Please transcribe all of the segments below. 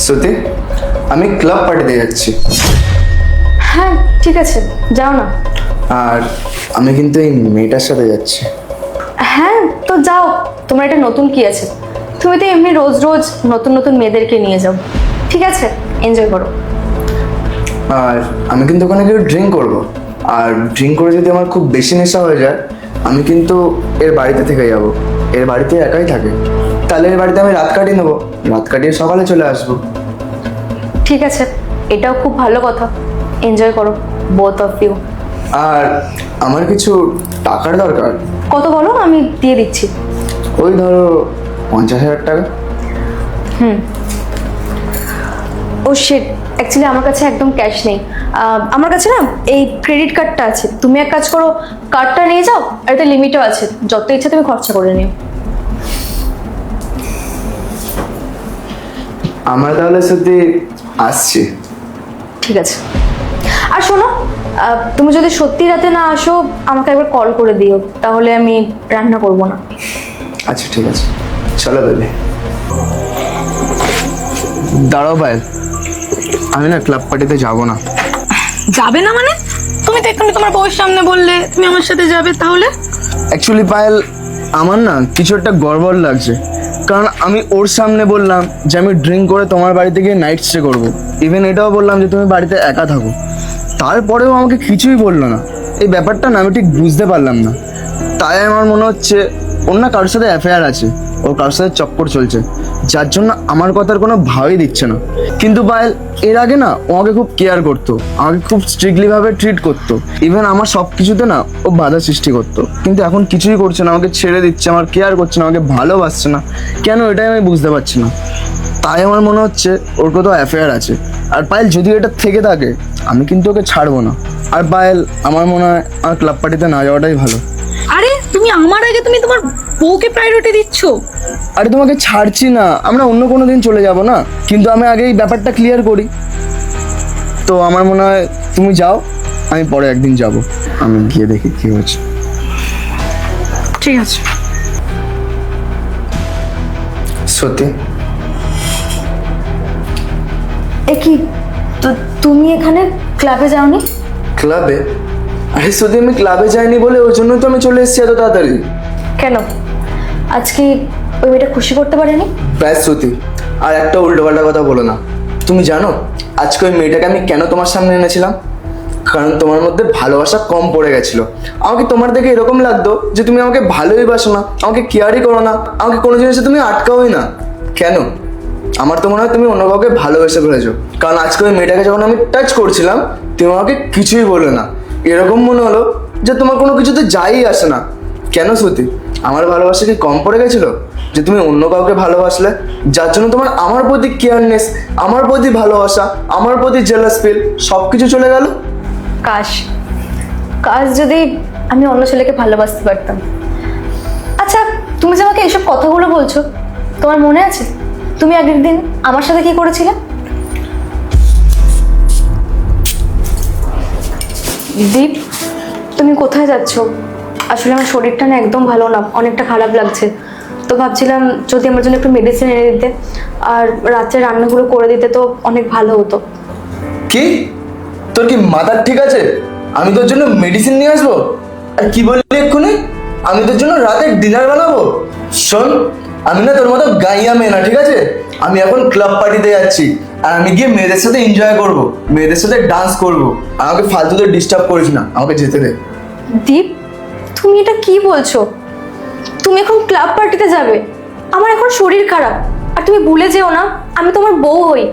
শ্রুতি, আমি ক্লাব পার্টিতে যাচ্ছি। হ্যাঁ ঠিক আছে, যাও না। আর আমি কিন্তু এই মেয়েটার সাথে যাচ্ছি। হ্যাঁ তো যাও, তোমার এটা নতুন কি আছে? তুমি তো এমনি রোজ রোজ নতুন নতুন মেয়েদেরকে নিয়ে যাও। ঠিক আছে, এনজয় করো। আর আমি কিন্তু ওখানে গিয়ে ড্রিঙ্ক করবো। আর ড্রিঙ্ক করে যদি আমার খুব বেশি নেশা হয়ে যায়, আমি কিন্তু এর বাড়িতে থেকে যাব। এর বাড়িতে একাই থাকে, তাহলে এর বাড়িতে আমি রাত কাটিয়ে নেবো, রাত কাটিয়ে সকালে চলে আসবো। ঠিক আছে, এটাও খুব ভালো কথা। এনজয় করো বোথ অফ ইউ। আর আমার কিছু টাকার দরকার। কত বলো, আমি দিয়ে দিচ্ছি। ওই ধরো 50,000 টাকা। ও শিট, অ্যাকচুয়ালি আমার কাছে একদম ক্যাশ নেই। আমার কাছে না এই ক্রেডিট কার্ডটা আছে। তুমি এক কাজ করো, কার্ডটা নিয়ে যাও, আর এতে লিমিটও আছে, যত ইচ্ছা তুমি খরচা করে নিও। আমার তাহলে সত্যি আসছি। ঠিক আছে। আর শোনো, তুমি যদি সত্যি রাতে না আসো, আমাকে একবার কল করে দিও, তাহলে আমি রান্না করব না। আচ্ছা ঠিক আছে, চলো বেবি। দাঁড়াও পায়েল, আমি না ক্লাব পার্টিতে যাব না। যাবে না মানে? তুমি তো এক্ষুনি তোমার বউয়ের সামনে বললে তুমি আমার সাথে যাবে, তাহলে? অ্যাকচুয়ালি পায়েল, আমার না কিছু একটা গড়বড় লাগছে। কারণ আমি ওর সামনে বললাম যে আমি ড্রিঙ্ক করে তোমার বাড়িতে গিয়ে নাইট স্টে করবো। ইভেন এটাও বললাম যে তুমি বাড়িতে একা থাকো। তারপরেও আমাকে কিছুই বললো না। এই ব্যাপারটা না আমি ঠিক বুঝতে পারলাম না। তাই আমার মনে হচ্ছে ওর না কারোর সাথে অ্যাফেয়ার আছে, ওর কারোর সাথে চক্কর চলছে, যার জন্য আমার কথার কোনো ভাবই দিচ্ছে না। কিন্তু পায়েল, এর আগে না ও আমাকে খুব কেয়ার করতো, আমাকে খুব স্ট্রিক্টলি ভাবে ট্রিট করতো। ইভেন আমার সব কিছুতে না ও বাধা সৃষ্টি করতো। কিন্তু এখন কিছুই করছে না, আমাকে ছেড়ে দিচ্ছে, আমার কেয়ার করছে না, আমাকে ভালোবাসছে না। কেন, এটাই আমি বুঝতে পারছি না। তাই আমার মনে হচ্ছে ওর কোথাও অ্যাফেয়ার আছে। আর পায়েল, যদি এটা থেকে থাকে, আমি কিন্তু ওকে ছাড়বো না। আর পায়েল, আমার মনে হয় আমার ক্লাব পার্টিতে না যাওয়াটাই ভালো। আরে তুমি আমার আগে তুমি তোমার বউকে প্রায়োরিটি দিচ্ছ? আরে তোমাকে ছাড়ছি না, আমরা অন্য কোনো দিন চলে যাব না, কিন্তু আমি আগে এই ব্যাপারটা ক্লিয়ার করি। তো আমার মনে হয় তুমি যাও, আমি পরে একদিন যাব। আমি গিয়ে দেখি কি হচ্ছে। ঠিক আছে। সত্যি? এ কি, তো তুমি এখানে ক্লাবে যাওনি? ক্লাবে? আরে সত্যি, আমি ক্লাবে যাইনি বলে ওই জন্য তো আমি চলে এসেছি এত তাড়াতাড়ি। কেন, আজকে ওই মেয়েটা খুশি করতে পারেনি? ব্যাস শ্রুতি, আর একটা উল্টোপাল্টা কথা বলো না। তুমি জানো আজকে ওই মেয়েটাকে আমি কেন তোমার সামনে এনেছিলাম? কারণ তোমার মধ্যে ভালোবাসা কম পড়ে গেছিলো। আমাকে তোমার দেখে এরকম লাগতো যে তুমি আমাকে ভালোই বাসো না, আমাকে কেয়ারই করো না, আমাকে কোনো জিনিসে তুমি আটকাওই না। কেন? আমার তো মনে হয় তুমি অন্য কাউকে ভালোবেসে ফেলেছো। কারণ আজকে ওই মেয়েটাকে যখন আমি টাচ করছিলাম, তুমি আমাকে কিছুই বললে না। এরকম মনে হলো যে তোমার কোনো কিছুতে যাই আসে না। কেন শ্রুতি, আমার ভালোবাসা কি কম পড়ে গেছিলো যে তুমি অন্য কাউকে ভালোবাসলে, যার জন্য তোমার আমার প্রতি কেয়ারনেস, আমার প্রতি ভালোবাসা, আমার প্রতি জেলাস ফিল সব কিছু চলে গেল? কাশ, কাশ যদি আমি অন্য ছেলেকে ভালোবাসতে পারতাম। আচ্ছা, তুমি যে আমাকে এইসব কথাগুলো বলছো, তোমার মনে আছে তুমি আগের দিন আমার সাথে কি করেছিলে? দীপ, তুমি কোথায় যাচ্ছ? আসলে আমার শরীরটা না একদম ভালো না, অনেকটা খারাপ লাগছে। তো ভাবছিলাম যদি আমার জন্য একটু মেডিসিন এনে দিতে, আর রাত্রে রান্নাগুলো করে দিতে তো অনেক ভালো হতো। কি? তোর কি মাথা ঠিক আছে? আমি তোর জন্য মেডিসিন নিয়ে আসবো? আর কি বললি এক্ষুনি? আমি তোর জন্য রাতের ডিনার বানাবো? শোন, আমি না তোর মতো গাইয়া মেয়ে না, ঠিক আছে? আমি এখন ক্লাব পার্টিতে যাচ্ছি, আর আমি গিয়ে মেয়েদের সাথে এনজয় করব, মেয়েদের সাথে ডান্স করব। আমাকে ফালতুতে ডিস্টার্ব করিস না, আমাকে যেতে দে। দীপ, তুমি এটা কি বলছো? তুমি এখন ক্লাব পার্টিতে যাবে? আমার এখন শরীর খারাপ, আর তুমি ভুলে যেও না আমি তোমার বউ হই।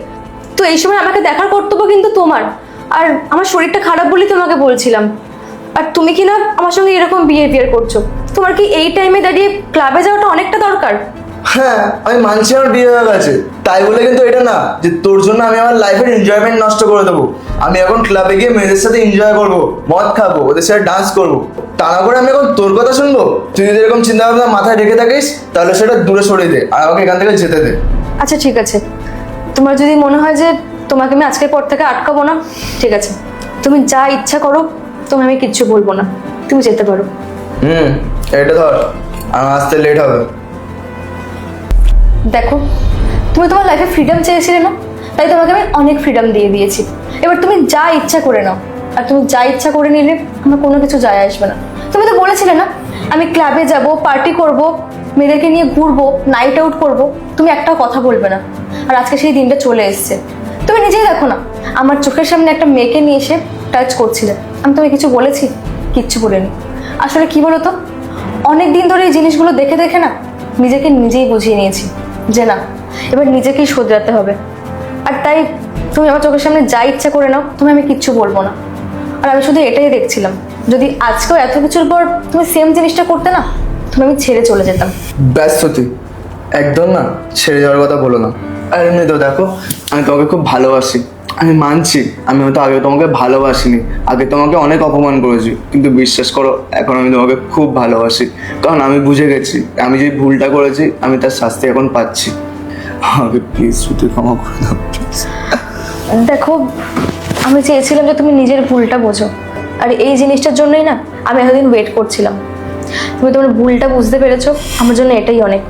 তো এই সময় আমাকে দেখার কর্তব্য কিন্তু তোমার। আর আমার শরীরটা খারাপ বলেই তোমাকে বলছিলাম, আর তুমি কি না আমার সঙ্গে এরকম বিহেভিয়ার করছো? তোমার কি এই টাইমে দাঁড়িয়ে ক্লাবে যাওয়াটা অনেকটা দরকার? হ্যাঁ, আমি মানছি আমার বিয়ে হয়ে গেছে, তাই বলে কিন্তু এটা না যে তোর জন্য আমি আমার লাইফের এনজয়মেন্ট নষ্ট করে দেবো। আমি এখন ক্লাবে গিয়ে মেয়েদের সাথে এনজয় করবো, মদ খাবো, ওদের সাথে ডান্স করবো। তা না করে আমি এখন তোর কথা শুনবো? তুই যদি এরকম চিন্তা ভাবনা মাথায় রেখে থাকিস, তাহলে সেটা দূরে সরিয়ে দে, আর আমাকে এখান থেকে যেতে দে। আচ্ছা ঠিক আছে, তোমার যদি মনে হয় যে তোমাকে আমি আজকের পর থেকে আটকাবো না, ঠিক আছে, তুমি যা ইচ্ছা করো, আমি কিচ্ছু বলবো না, তুমি যেতে পারো। এটা ধর, আমার আসতে লেট হবে। দেখো, তুমি তোমার লাইফে ফ্রিডম চেয়েছিলে না, তাই তোমাকে আমি অনেক ফ্রিডম দিয়ে দিয়েছি। এবার তুমি যা ইচ্ছা করে নাও, আর তুমি যা ইচ্ছা করে নিলে আমার কোনো কিছু যায় আসবে না। তুমি তো বলেছিলে না আমি ক্লাবে যাব, পার্টি করব, মেয়েদেরকে নিয়ে ঘুরবো, নাইট আউট করব, তুমি একটাও কথা বলবে না। আর আজকে সেই দিনটা চলে এসেছে। তুমি নিজেই দেখো না, আমার চোখের সামনে একটা মেয়েকে নিয়ে এসে টাচ করছিলে, আমি তোমায় কিছু বলেছি? কিচ্ছু বলিনি। আসলে কি বলো তো, অনেক দিন ধরে এই জিনিসগুলো দেখে দেখে না নিজেকে নিজেই বুঝিয়ে নিয়েছি যে না, এবার নিজেকেই শোধরাতে হবে। আর তাই তুমি আমার চোখের সামনে যা ইচ্ছা করে নাও, তুমি আমি কিচ্ছু বলবো না। আর আমি শুধু এটাই দেখছিলাম, যদি আজকেও এত কিছুর পর তুমি সেম জিনিসটা করতে না, তুমি আমি ছেড়ে চলে যেতাম। ব্যস্ত তুই একদম না, ছেড়ে যাওয়ার কথা বলো না। আর এমনি তো দেখো, আমি তোমাকে খুব ভালোবাসি, আমি মানছি আমি হয়তো আগে তোমাকে ভালোবাসিনি, আগে তোমাকে অনেক অপমান করেছি, কিন্তু বিশ্বাস করো এখন আমি তোমাকে খুব ভালোবাসি। কারণ আমি বুঝে গেছি আমি যে ভুলটা করেছি আমি তার শাস্তি এখন পাচ্ছি। আমাকে প্লিজ তুই ক্ষমা করে দাও প্লিজ। দেখো, আমি চেয়েছিলাম যে তুমি নিজের ভুলটা বোঝো, আর এই জিনিসটার জন্যই না আমি এতদিন ওয়েট করছিলাম। তুমি তোমার ভুলটা বুঝতে পেরেছো, আমার জন্য এটাই অনেক।